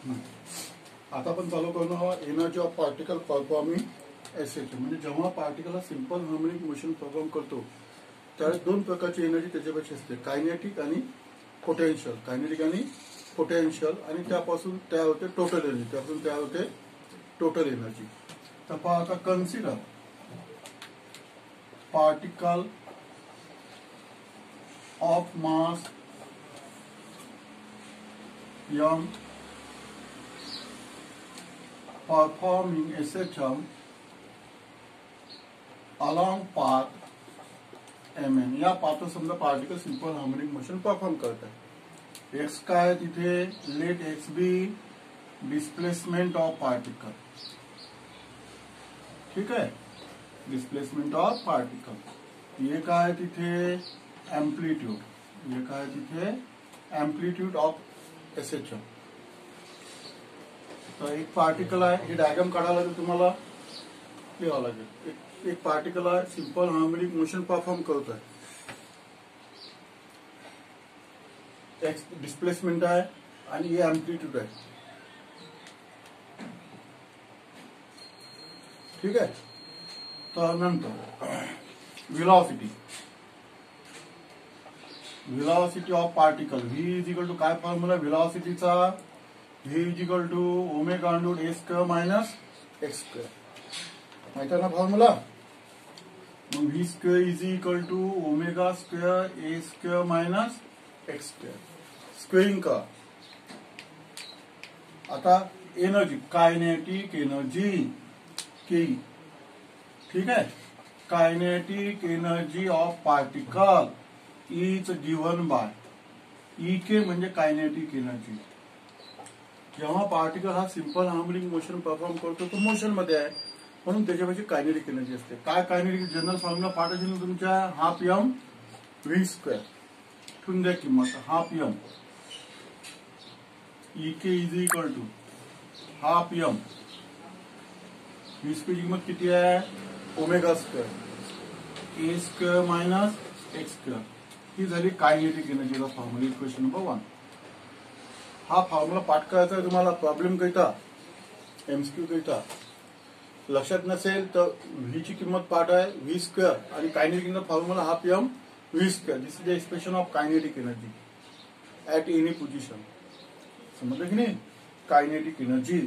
आता आपण चालू करणार energy of particle performing SH. म्हणजे जेव्हा पार्टिकल हा सिंपल हार्मोनिक मोशन परफॉर्म करतो त्यावेळेस दोन प्रकारची एनर्जी त्याच्यापेक्षा असते, कायनेटिक आणि पोटेन्शियल. कायनेटिक आणि पोटेन्शियल, आणि त्यापासून तयार होते टोटल एनर्जी. त्यापासून तयार होते टोटल एनर्जी. तर पहा आता, consider particle of mass m performing SHM along path mn. या पाथ समजा particle simple harmonic motion perform करत आहे. एक्स काय तिथे, let x be displacement of particle. ठीक आहे, डिस्प्लेसमेंट ऑफ पार्टिकल. ये काय तिथे एम्प्लिट्यूड, ये काय तिथे एम्प्लिट्यूड ऑफ एसएचएम. तर एक पार्टिकल आहे, हे डायग्राम काढायला लागेल तुम्हाला, लिहावं लागेल. एक पार्टिकल आहे, सिंपल हार्मोनिक मोशन परफॉर्म करत आहे. एक्स डिस्प्लेसमेंट आहे आणि हे एम्प्लिट्यूड आहे. ठीक आहे. तर नंतर velocity of particle. V is equal to काय फॉर्म्युला व्हिलॉसिटीचा, V is equal to omega under A square minus x square. माहिती आहे ना फॉर्म्युला. मग V square is equal to omega square A square minus x square. Squaring का. आता energy, kinetic energy के. ठीक आहे, kinetic energy of particle is given by E K, म्हणजे कायनेटिक एनर्जी. जेव्हा पार्टिकल हा सिंपल हार्मोनिक मोशन परफॉर्म करतो तो मोशन मध्ये आहे, म्हणून त्याच्यापेक्षा कायनेटिक एनर्जी असते. काय कायनेटिक जनरल फॉर्म्युला पाठ असेल तुमच्या, हाफ एम व्ही स्क्वेअर. ठेवून द्या किंमत, half m E K is equal to half m v square ची किंमत किती आहे, ओमेगा स्क्वेअर ए स्क्वेअर मायनस एक्स स्क्वेअर. ही झाली कायनेटिक एनर्जीचा फॉर्म्युला, इक्वेशन नंबर 1. हा फॉर्म्युला पाठ करायचा आहे तुम्हाला, प्रॉब्लेम करिता, एमसीक्यू करिता. लक्षात नसेल तर व्ही ची किंमत पाठ आहे व्ही स्क्वेअर आणि kinetic energy formula half m v square. This is the expression of kinetic energy at any position. समजलं की नाही. Kinetic energy.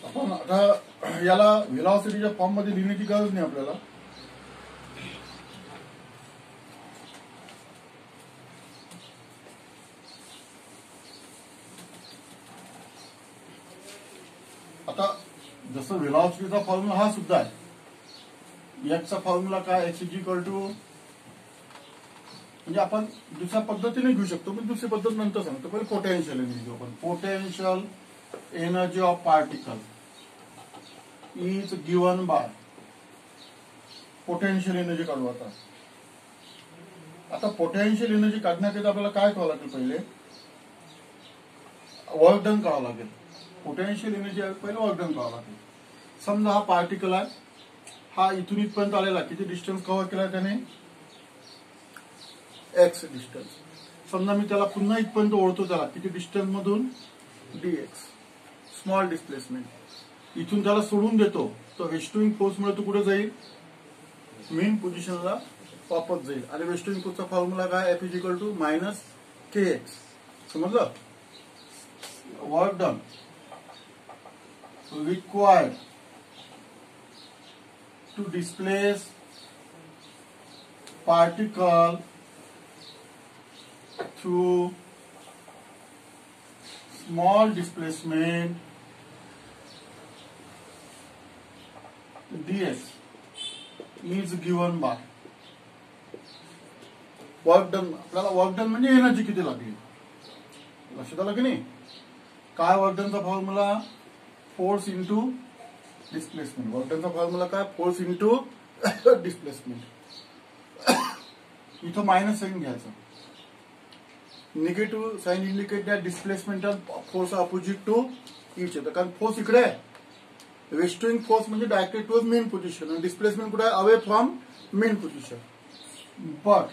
आपण आता याला व्हेलॉसिटीच्या फॉर्म मध्ये लिहिण्याची गरज नाही आपल्याला. आता जसं व्हेलॉसिटीचा फॉर्म्युला हा सुद्धा आहे, एक्सचा फॉर्म्युला काय, एक्स इज इक्वल टू, म्हणजे आपण दुसऱ्या पद्धतीने घेऊ शकतो, पण दुसरी पद्धत नंतर सांगतो. पहिले पोटेन्शियल एनर्जी. आपण potential energy of particle is given bye, potential energy काढू. आता पोटेन्शियल एनर्जी काढण्याकरिता आपल्याला काय करावं लागेल, पहिले वर्क डन करावं लागेल. पोटेन्शियल एनर्जी पहिले वर्क डन करावं लागेल. समजा हा पार्टिकल आहे, हा इथून इथपर्यंत आलेला, किती डिस्टन्स कव्हर केला त्याने, एक्स डिस्टन्स. समजा मी त्याला पुन्हा इथपर्यंत ओढतो, त्याला किती डिस्टन्स मधून, डीएक्स, स्मॉल डिस्प्लेसमेंट. इथून त्याला सोडून देतो, तर वेस्टिंग फोर्स मुळे तो कुठे जाईल, मेन पोझिशनला वापस जाईल. आणि वेस्टिंग फोर्सचा फॉर्म्युला काय, F is equal to minus K X. समजलं. Work done required to displace particle through small displacement ds is given by work done. आपल्याला वर्क डन म्हणजे एनर्जी किती लागली, लक्षात आलं की नाही. काय वर्क डनचा formula, force into displacement. Work डनचा फॉर्म्युला काय, फोर्स इंटू डिस्प्लेसमेंट. इथं मायनस साइन घ्यायचं, negative sign indicate that displacement force opposite to each other. कारण फोर्स इकडे आहे, वेस्टिंग फोर्स म्हणजे डायरेक्टेड टुवर्ड्स मेन पोझिशन, आणि डिस्प्लेसमेंट कुठे आहे, away from mean position. But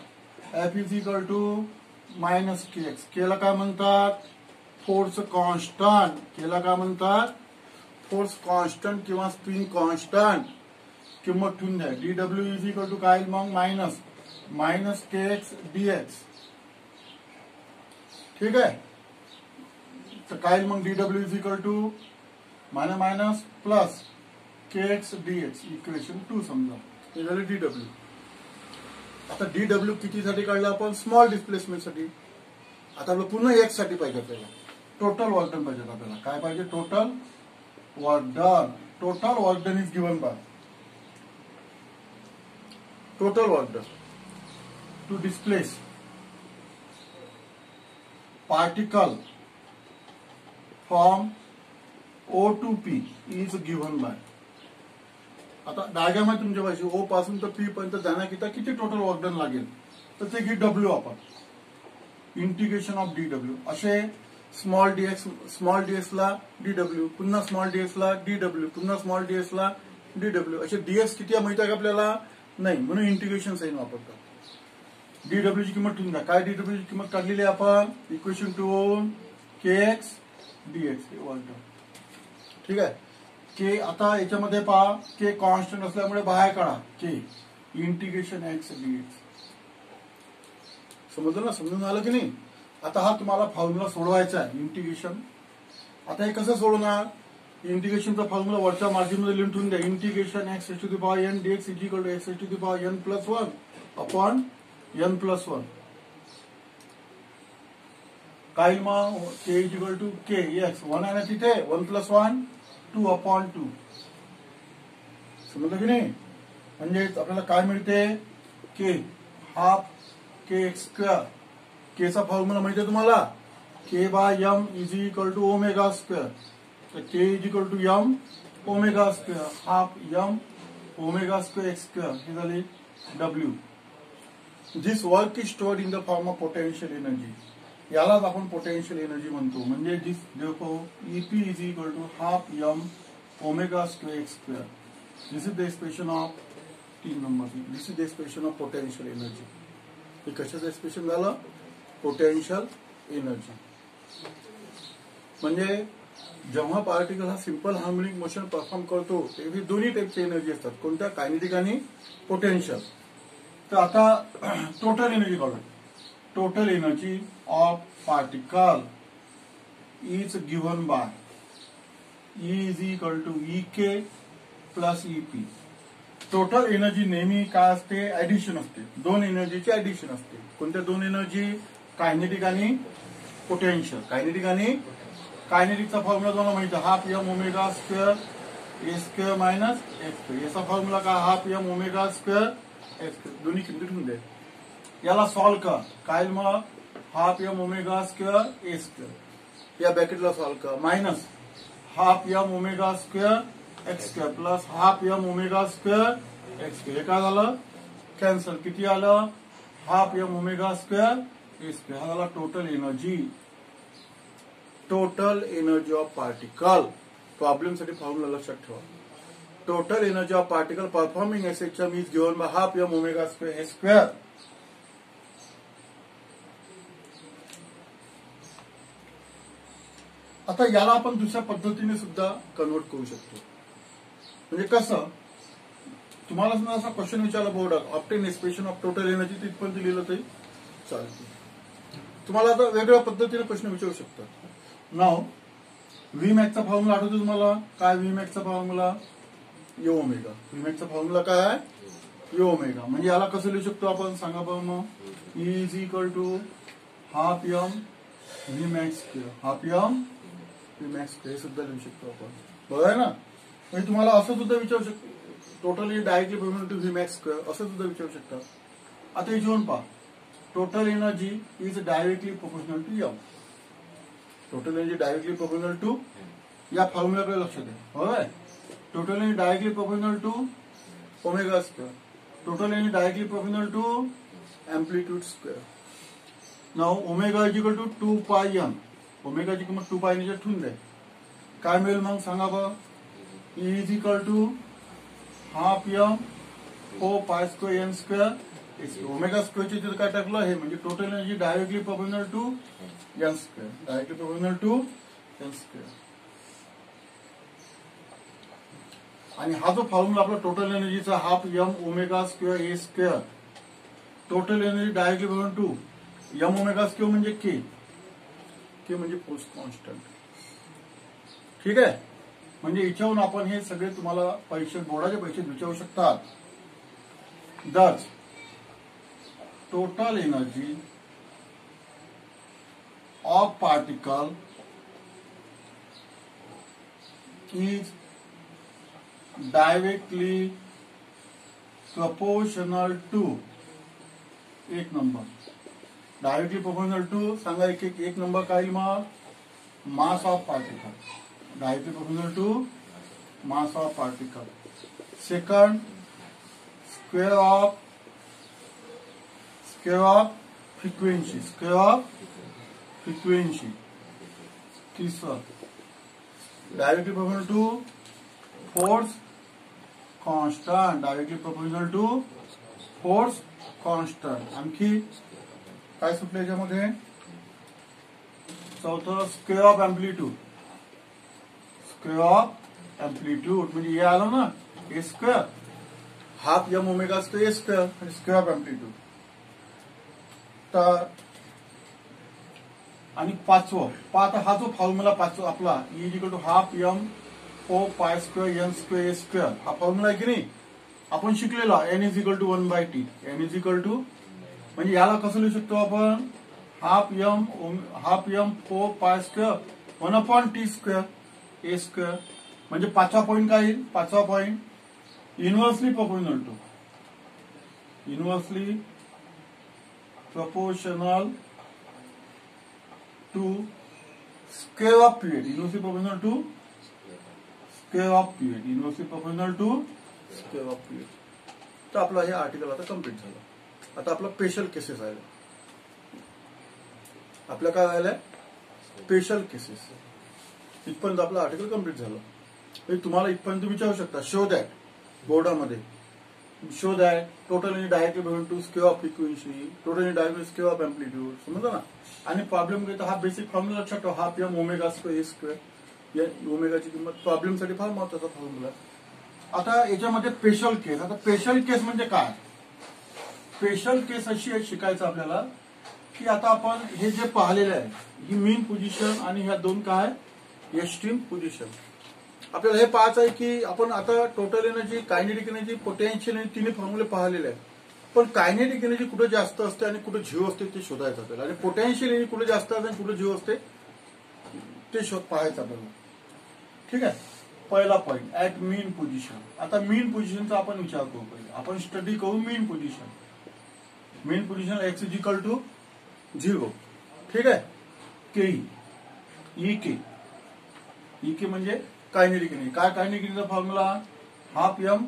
F is equal to minus K x. केला काय म्हणतात? Force constant. केला काय म्हणतात? फोर्स कॉन्स्टंट किंवा स्प्रिंग कॉन्स्टंट. किंमत ठेवून द्या. डीडब्ल्यू इज इक्वल टू काय मग मायनस के एक्स डीएक्स. ठीक आहे. तर काय मग डीडब्ल्यू is equal to minus plus k x dx. Equation 2 समजा. हे झालं डीडब्ल्यू. आता डीडब्ल्यू कितीसाठी काढलं आपण? स्मॉल डिस्प्लेसमेंटसाठी. आता आपलं पुन्हा एक्स साठी पाहिजे आपल्याला. टोटल वर्क डन पाहिजे आपल्याला. काय पाहिजे? Total work done. Total work done is given by total work done to displace particle from O to P is given by. आता डायग्राम आहे तुमच्या पाशी. ओ पासून तर पी पर्यंत जाण्याकरिता किती टोटल वर्क डन लागेल? तर ते घे डब्ल्यू आपण. इंटिग्रेशन ऑफ डीडब्ल्यू. असे स्मॉल डीएक्स ला डीडब्ल्यू, पुन्हा स्मॉल डीएक्स ला डीडब्ल्यू, पुन्हा स्मॉल डीएक्स ला डीडब्ल्यू. असे डीएक्स किती माहिती आहे का आपल्याला? नाही. म्हणून इंटिग्रेशन साइन वापरतात. डीडब्ल्यू ची किंमत ठेवून द्या. काय डीडब्ल्यू ची किंमत काढलेली आहे आपण? इक्वेशन 2 के एक्स डीएक्स. ठीक आहे. के आता याच्यामध्ये पहा, के कॉन्स्टंट असल्यामुळे बाहेर काढा के. Integration x dx. समजलं ना? समजून आलं की नाही? आता हा तुम्हाला फॉर्म्युला सोडवायचा आहे. इंटिग्रेशन. आता हे कसं सोडवणार? इंटिग्रेशनचा फॉर्म्युला वरच्या मार्जिन मध्ये लिहून ठेवून द्या. Integration X H to the power N DX is equal to X H to the power N plus 1 upon N plus 1. काय मग? K is equal to K X. 1 आहे ना तिथे. 1 प्लस 1 2 अपॉन 2. समजलं की नाही? म्हणजेच आपल्याला काय मिळते? K half K X square. केचा फॉर्म्युला माहिती आहे तुम्हाला? K by M is equal to omega square. तर K is equal to M omega square. Half M omega square x square. हे झाले W. This work is stored in the form of potential energy. यालाच आपण potential energy म्हणतो. म्हणजे this देखो EP is equal to half M omega square x square. This is the expression of 3 number. This is the expression of potential energy. हे कशाचं expression झालं? Potential energy. म्हणजे जेव्हा पार्टिकल हा सिंपल हार्मोनिक मोशन परफॉर्म करतो तेव्हा दोन्ही टाईपची एनर्जी असतात. कोणत्या? कायनेटिक आणि पोटेन्शियल. तर आता टोटल एनर्जी काढू. Total energy of particle is given by E is equal to E K plus EP. Total energy नेहमी काय असते? ऍडिशन असते. दोन एनर्जीची ऍडिशन असते. कोणत्या दोन एनर्जी? कायनेटिक आणि पोटेन्शियल. कायनेटिकचा फॉर्म्युला तुम्हाला माहिती आहे. हाफ एम ओमेगा स्क्वेअर ए स्क्वेअर मायनस एक्स स्क्वेअर. याचा फॉर्म्युला काय? Half M omega square x square. दोन्ही किमती ठेवून दे. याला सॉल्व कर. काय मग? हाफ एम ओमेगा स्क्वेअर ए स्क्वेअर. या ब्रॅकेटला सॉल्व कर. Minus half M omega square x square plus half M omega square x square. हे काय झालं? कॅन्सल. किती आलं? हाफ एम ओमेगा स्क्वेअर ए स्क्वेअर. हा झाला total energy. Total energy of particle. Problem साठी फॉर्म्युला लक्षात ठेवा. Total energy of particle performing SHM is given by half M omega square A square. आता याला आपण दुसऱ्या पद्धतीने सुद्धा कन्वर्ट करू शकतो. म्हणजे कसं? तुम्हाला समजा असा क्वेश्चन विचारला बोर्डात, obtain expression of total energy, तिथपर्यंत लिहिलं तरी चालते. तुम्हाला आता वेगळ्या पद्धतीने प्रश्न विचारू शकतात. नाव व्ही मॅक्सचा फॉर्म्युला आठवतो तुम्हाला? काय व्ही मॅक्सचा फॉर्म्युला? यो ओमेगा. व्ही मॅक्सचा फॉर्म्युला काय? यो ओमेगा. म्हणजे याला कसं लिहू शकतो आपण? सांगा बघ मग. E is equal to half m v max square. Half m v max square सुद्धा लिहू शकतो आपण. बरोबर आहे ना? म्हणजे तुम्हाला असं सुद्धा विचारू शकतो. Totally directly proportional to v max square असं सुद्धा विचारू शकतात. आता हे घेऊन पहा. Total energy is directly proportional to m. Total energy directly proportional to, या फॉर्म्युलाकडे लक्ष द्या. बरोबर आहे? Total energy directly proportional to omega square. Total energy directly proportional to amplitude square. Now omega is equal to 2 pi N. ओमेगाची किंमत 2 पाय ने ठेवून द्या. काय मिळेल मग सांगा बघ? E is equal to half M 4 pi square N square omega स्क्वेअरचे तिथे काय टाकलं हे म्हणजे total energy directly proportional to N square, directly proportional to N square. आणि हा जो फॉर्म्युला आपला टोटल एनर्जीचा half M omega square A square, total energy directly proportional to M omega square म्हणजे के, के म्हणजे फोर्स कॉन्स्टंट. ठीक आहे. म्हणजे याच्यावरून आपण हे सगळे तुम्हाला पैसे बोर्डाचे पैसे विचारू शकतात. दच total energy of particle is directly proportional to, एक नंबर डायरेक्टली प्रोपोर्शनल टू सांगा. एक नंबर काय मग mass of particle, directly proportional to mass of particle. Second square of frequency, square of frequency. तिसरं directly proportional to force constant, directly proportional to force constant. आणखी काय सुटलं याच्यामध्ये? चौथं square of amplitude, square of amplitude म्हणजे हे आलं ना A square, half M omega square A square आणि स्क्वेअर ऑफ एम्प्लिट्यूड. तर आणि पाचवं आता हा जो फॉर्म्युला पाचवा आपला is equal to half m ओ पाय स्क्वेअर एन स्क्वेअर ए स्क्वेअर, हा फॉर्म्युला आहे की नाही आपण शिकलेला. N is equal to 1/t, n is equal to म्हणजे याला कसं लिहू शकतो आपण? Half M 4 pi square 1/t square ए स्क्वेअर. म्हणजे पाचवा पॉईंट काय येईल? पाचवा point inversely proportional to, inversely proportional to square of period, inversely proportional to square of period, inversely proportional to square of period. तर आपलं हे आर्टिकल आता complete झालं. आता आपलं स्पेशल केसेस आहे. आपलं काय राहिलंय? Special cases. इथपर्यंत आपलं आर्टिकल कम्प्लीट झालं. तुम्हाला इथपर्यंत विचारू शकता शो दॅट बोर्डामध्ये, show that total energy directly proportional to square of frequency, total energy directly square of amplitude. समजलं ना? आणि प्रॉब्लेम घेतो हा बेसिक फॉर्म्युला लक्षात ठेवा, हाफ एम ओमेगा स्क्वेअर ए स्क्वेअर. या ओमेगाची किंमत प्रॉब्लेमसाठी फार महत्वाचा फॉर्म्युला. आता याच्यामध्ये स्पेशल केस. आता स्पेशल केस म्हणजे काय? स्पेशल केस अशी आहे शिकायचं आपल्याला की आता आपण हे जे पाहिलेलं आहे ही मीन पोझिशन आणि ह्या दोन काय एक्स्ट्रीम पोझिशन. आपल्याला हे पाहायचं आहे की आपण आता total energy, kinetic energy, potential energy तिन्ही फॉर्म्युले पाहिलेले आहेत. पण कायनेटिक एनर्जी कुठे जास्त असते आणि कुठे झिरो असते ते शोधायचं आपल्याला. आणि पोटेन्शियल एनर्जी कुठे जास्त असते आणि कुठे झिरो असते ते शोध पाहायचं आपल्याला. ठीक आहे. पहिला पॉईंट ऍट मीन पोझिशन. आता मीन पोझिशनचा आपण विचार करू. पहिले आपण स्टडी करू mean position. Mean position x is equal to 0. ठीक आहे. केई ई के म्हणजे कायनेटिक एनर्जी. काय कायनेटिक एनर्जीचा formula? Half M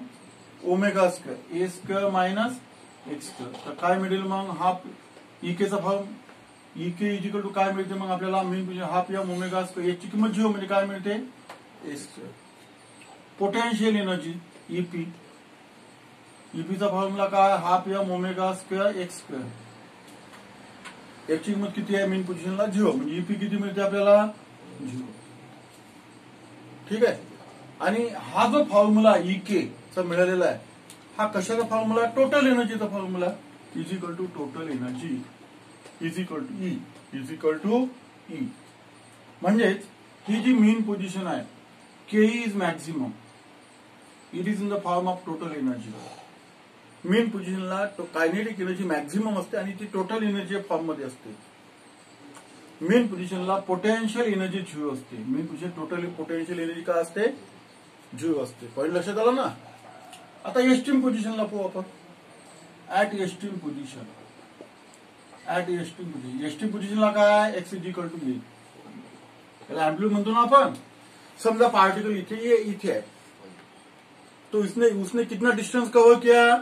omega square ए स्क्वेअर मायनस एक्स स्क्वेअर. तर काय मिळेल मग? हाफ ई केचा form E K is equal to काय मिळते मग आपल्याला? Mean position half M omega square, याची किंमत 0 म्हणजे काय मिळते? A square. Potential energy EP, ईपीचा फॉर्म्युला काय? Half M omega square x square. याची किंमत किती आहे? मीन पोझिशनला 0 म्हणजे ईपी किती मिळते आपल्याला? 0. ठीक आहे. आणि हा जो फॉर्म्युला ई के चा मिळालेला आहे हा कशाचा फॉर्म्युला? टोटल एनर्जीचा formula. Is equal to total energy is equal to E, is equal to E. म्हणजेच ही जी मीन पोझिशन आहे K is maximum, it is in the form of total energy. Mean पोझिशनला कायनेटिक एनर्जी मॅक्झिमम असते आणि ती total energy form मध्ये असते. मीन पोझिशनला पोटेन्शियल एनर्जी 0 असते. मीन पोझिशन टोटल पोटेन्शियल एनर्जी काय असते? 0 असते. पहिले लक्षात आलं ना? आता एक्स्ट्रीम पोझिशनला पाहू आपण. At extreme position, at extreme position. Extreme पोझिशनला काय? एक्स इज इक्वल टू ए. त्याला एम्प्लिट्यूड म्हणतो ना आपण. समजा पार्टिकल इथे है तो उसने कितना डिस्टेंस कवर किया?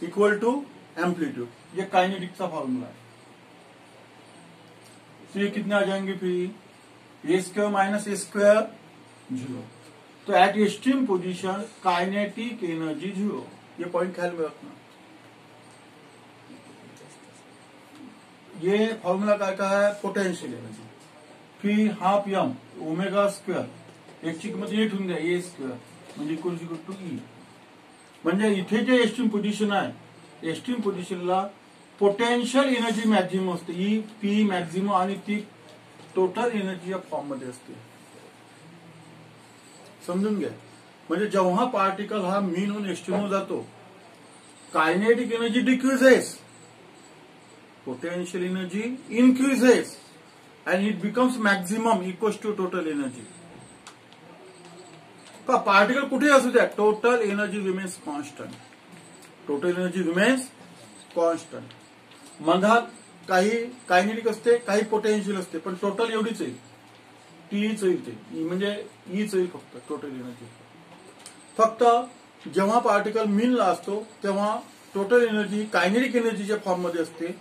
Equal to amplitude. ये काइनेटिक्स का फॉर्मूला है. तो ये कितने आ जाएंगे फिर? A square minus a square 0. तो at extreme position kinetic energy 0. ये पॉइंट ख्याल में रखना. ये फॉर्म्युला काय आहे, potential energy P half M omega square, एकची किंमत 8 होऊन द्या, ए स्क्वेअर म्हणजे इक्वल टू ई. म्हणजे इथे जे एक्स्ट्रीम पोझिशन आहे, एक्स्ट्रीम पोझिशनला पोटेन्शियल एनर्जी मॅक्झिमम असते, ई पी मॅक्झिमम, आणि ती टोटल एनर्जी या फॉर्म मध्ये असते. समजून घ्या. म्हणजे जेव्हा पार्टिकल हा मीन होऊन एक्स्ट्रीमवर जातो, kinetic energy decreases, potential energy increases, and it becomes maximum equals to total energy. का पार्टिकल कुठे असू द्या, total energy remains constant. Total energy remains constant. मधात काही कायनेटिक असते, काही पोटेन्शियल असते, पण टोटल एवढीच येईल, टीच येईल, ते म्हणजे ईच येईल फक्त टोटल एनर्जी. फक्त जेव्हा पार्टिकल मीनला असतो तेव्हा टोटल एनर्जी कायनेटिक एनर्जीच्या फॉर्म मध्ये असते.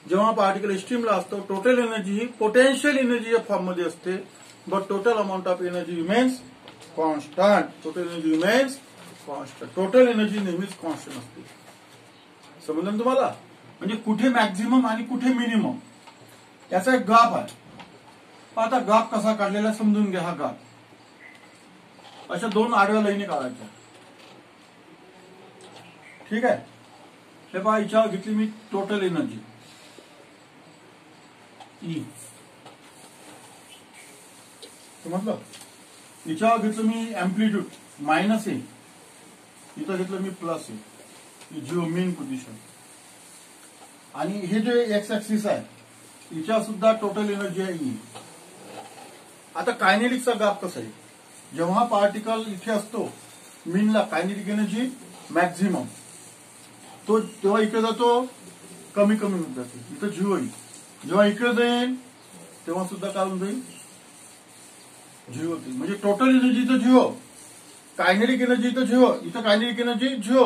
जेव्हा पार्टिकल एक्स्ट्रीमला असतो टोटल एनर्जी ही पोटेन्शियल एनर्जीच्या फॉर्म मध्ये असते. But total amount of energy remains constant. Total energy remains constant. Total energy नेहमीच कॉन्स्टंट असते. समजलं तुम्हाला? म्हणजे कुठे मॅक्झिमम आणि कुठे मिनिमम याचा एक ग्राफ आहे. आता ग्राफ कसा काढलेला समजून घ्या. हा ग्राफ अशा दोन आडव्या लाईनी काढायच्या. ठीक आहे. हे पहा, याच्यावर घेतली मी टोटल एनर्जी ई, समजलं? याच्यावर घेतलं मी अँप्लिट्यूड मायनस ए, इथं घेतलं मी प्लस ए, जिओ मीन पोझिशन. आणि हे जे एक्स ऍक्सिस आहे याच्यावर सुद्धा टोटल एनर्जी आहे ई. आता कायनेटिकचा ग्राफ कसा आहे, जेव्हा पार्टिकल इथे असतो मीनला कायनेटिक एनर्जी मॅक्झिमम, तो तेव्हा इकडे जातो कमी कमी होत जाते, इथं झिरो येईल. जेव्हा इकडे जाईल तेव्हा सुद्धा काय होऊन जाईल, झिरो होतील. म्हणजे टोटल एनर्जी इथं झिरो, कायनेटिक एनर्जी इथं झिरो, इथं कायनेटिक एनर्जी झिरो,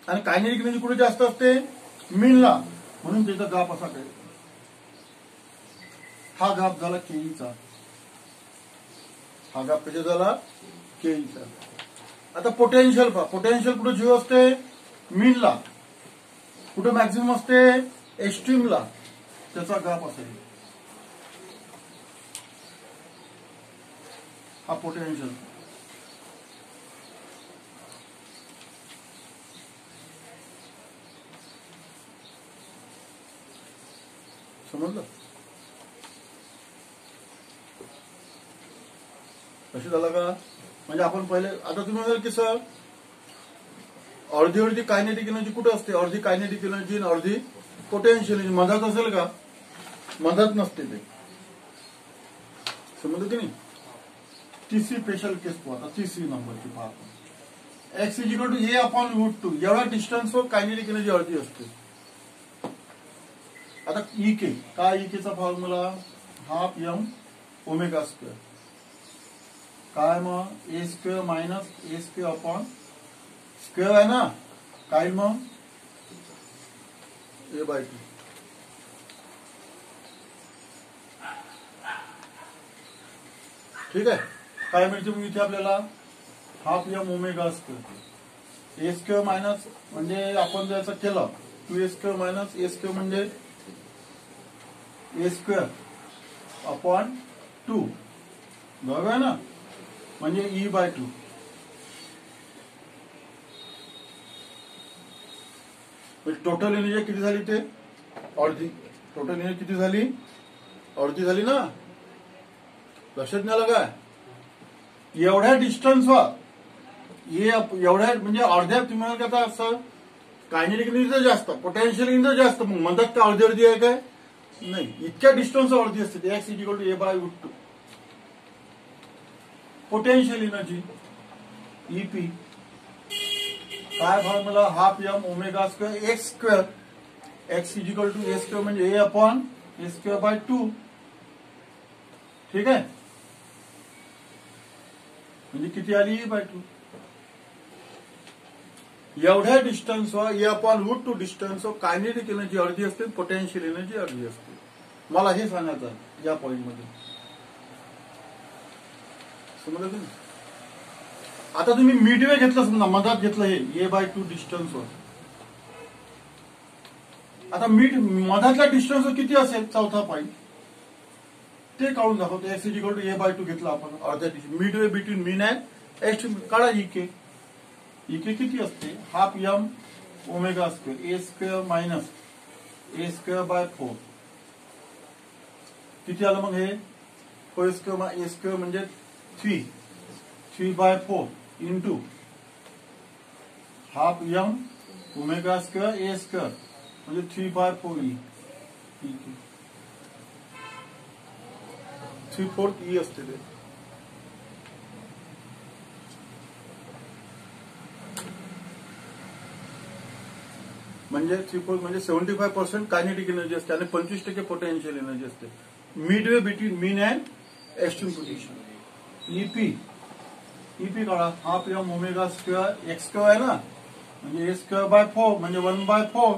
आणि कायनेटिक एनर्जी कुठे जास्त असते, मीनला. म्हणून त्याचा ग्राफ असा काही. हा ग्राफ झाला केईचा. हा ग्राफ कसा झाला, केईचा. आता पोटेन्शियल पहा, पोटेन्शियल कुठे झिरो असते, मीनला. कुठे मॅक्झिमम असते, एक्स्ट्रीमला. त्याचा ग्राफ असेल हा पोटेन्शियल. समजलं? कशी झाला का? म्हणजे आपण पहिले, आता तुम्ही म्हणाल की सर अर्धी अर्धी कायनेटिक एनर्जी कुठे असते, अर्धी कायनेटिक एनर्जी आणि अर्धी पोटेन्शियल एनर्जी मधात असेल का? मधात नसते ते. समजलं की नाही? तिसरी स्पेशल केस पाहू आता, तिसरी नंबरची पहा. X is equal to a upon √2 एवढा डिस्टन्सवर कायनेटिक एनर्जी अर्धी असते. आता ई के काय, ई केचा formula half M omega square. काय मग, a square minus a square upon square आहे ना, काय मग a/2. ठीक आहे. काय मिळते मग इथे आपल्याला, हाफ एम ओमेगा स्क्वेअर. ए स्क्वेअर मायनस म्हणजे आपण जर केलं 2a square minus a square म्हणजे ए स्क्वेअर अपॉन 2, बरोबर आहे ना, म्हणजे e/2. टोटल एनर्जी किती झाली, ते अर्धी. टोटल एनर्जी किती झाली, अर्धी झाली ना. लक्षात नाही आलं काय? एवढ्या डिस्टन्सवर एवढ्या म्हणजे अर्ध्या, तुम्हाला आता असं कायनेटिक एनर्जी जास्त, पोटेन्शियल एनर्जी जास्त, मग मदत का अर्धी अर्धी आहे काय? नाही, इतक्या डिस्टन्सवर अर्धी असते. X is equal to a/√2. Potential energy EP काय formula, half M omega square x square. X is equal to a square म्हणजे ए अपॉन ए स्क्वेअर/2. ठीक आहे. म्हणजे किती आली, e/2. एवढ्या डिस्टन्सवर ए अपॉन √2 डिस्टन्सवर कायनेटिक एनर्जी अर्धी असते, पोटेन्शियल एनर्जी अर्धी असते. मला हे सांगायचं या पॉइंटमध्ये. समजलं तुम्ही? आता तुम्ही मिडवे घेतलं, समजा मधात घेतलं, हे a/2 डिस्टन्सवर आता मधातला डिस्टन्स किती असेल चौथा पॉईंट ते काढून दाखवतो. x is equal to a/2 घेतला आपण अर्ध्या distance mid way between mean and estimate काढा. इके किती असते half m omega square a square minus a square by 4 किती आलं मग हे a स्क्वेअर म्हणजे 3/4 into half m omega square a square म्हणजे 3/4 e 3/4 e असते ते. म्हणजे 3/4 म्हणजे 75% कायनेटिक एनर्जी असते आणि 25% पोटेन्शियल एनर्जी असते. Midway between mean and extreme position. EP काढा half M omega square x square आहे ना म्हणजे ए स्क्वेअर बाय 4 म्हणजे 1/4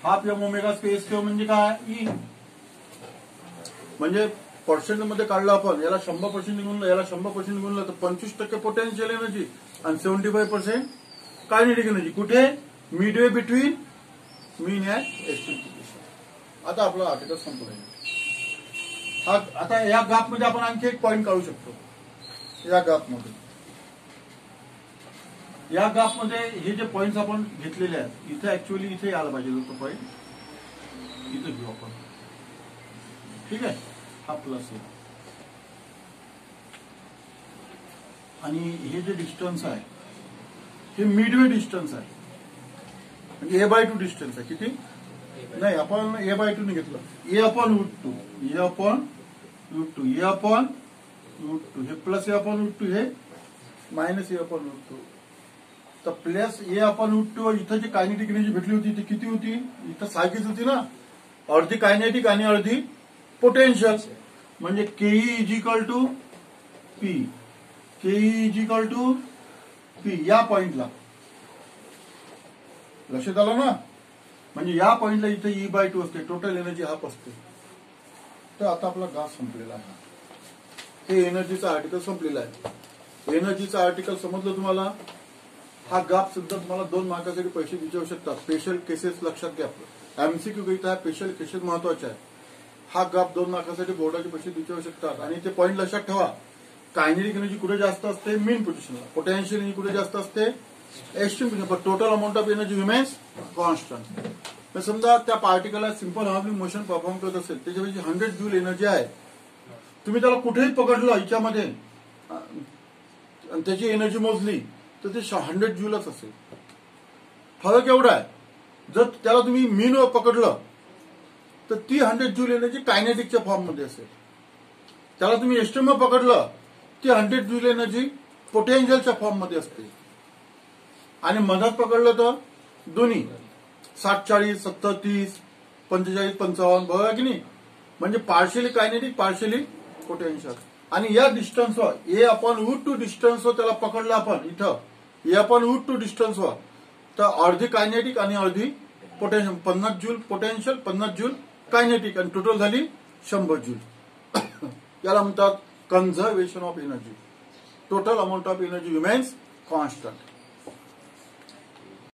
half M omega square square म्हणजे काय ई. म्हणजे पर्सेंट मध्ये काढलं आपण याला 100% गुणलं याला 100% गुणलं तर 25% पोटेन्शियल एनर्जी आणि 75% कायनेटिक एनर्जी कुठे Midway between mean and extreme position. आता आपला आर्टिकल संपला. आता या ग्राफ मध्ये आपण आणखी एक पॉईंट काढू शकतो. या ग्राफ मध्ये हे जे पॉइंट्स आपण घेतलेले आहेत इथे ऍक्च्युअली इथे आला पाहिजे तो पॉईंट इथे घेऊ आपण. ठीक आहे हा प्लस आहे आणि हे जे डिस्टन्स आहे हे मिडवे डिस्टन्स आहे म्हणजे a/2 डिस्टन्स आहे. किती नाही आपण a/2 ने घेतलं a/√2 हे प्लस a/√2 हे मायनस a/√2. तर प्लस a/√2 इथं जी कायनेटिक एनर्जी भेटली होती ती किती होती इथं सारखीच होती ना अर्धी कायनेटिक आणि अर्धी पोटेन्शियल म्हणजे ke is equal to P या पॉइंटला लक्षात आलं ना. म्हणजे या पॉइंटला इथे e/2 असते टोटल एनर्जी हाफ असते. तर आता आपला ग्राफ संपलेला आहे. हे एनर्जीचा आर्टिकल संपलेला आहे. एनर्जीचा आर्टिकल समजलं तुम्हाला. हा ग्राफ सुद्धा तुम्हाला 2 मार्कासाठी पैसे विचारू शकतात. स्पेशल केसेस लक्षात घ्या. एमसीक्यू करिता स्पेशल केसेस महत्वाचे आहे. हा ग्राफ 2 मार्कासाठी बोर्डाचे पैसे विचारू शकतात. आणि ते पॉईंट लक्षात ठेवा. कायनेटिक एनर्जी कुठे जास्त असते मीन पोझिशनला. पोटेन्शियल एनर्जी कुठे जास्त असते एक्स्ट्रीम पोझिशन. पण total amount of energy remains constant. समजा त्या पार्टिकलला सिंपल हार्मोनिक मोशन परफॉर्म करत असेल त्याच्यापैकी 100 जूल एनर्जी आहे. तुम्ही त्याला कुठेही पकडलं याच्यामध्ये आणि त्याची एनर्जी मोजली तर ते 100 जूलच असेल. फरक एवढा आहे जर त्याला तुम्ही मीन पकडलं तर ती 100 जूल एनर्जी कायनेटिकच्या फॉर्म मध्ये असेल. त्याला तुम्ही एक्स्ट्रीम पकडलं ती 100 जूल एनर्जी पोटेन्शियलच्या फॉर्म मध्ये असते. आणि मधात पकडलं तर दोन्ही 60-40 70-30 45-55 बरोबर की नाही. म्हणजे पार्शियली कायनेटिक पार्शियली पोटेन्शियल. आणि या डिस्टन्सवर a/√2 डिस्टन्सवर त्याला पकडलं आपण इथं a/√2 डिस्टन्सवर तर अर्धी कायनेटिक आणि अर्धी potential 50 joule potential 50 joule kinetic आणि टोटल झाली 100 जूल. याला म्हणतात conservation of energy. Total amount of energy remains constant.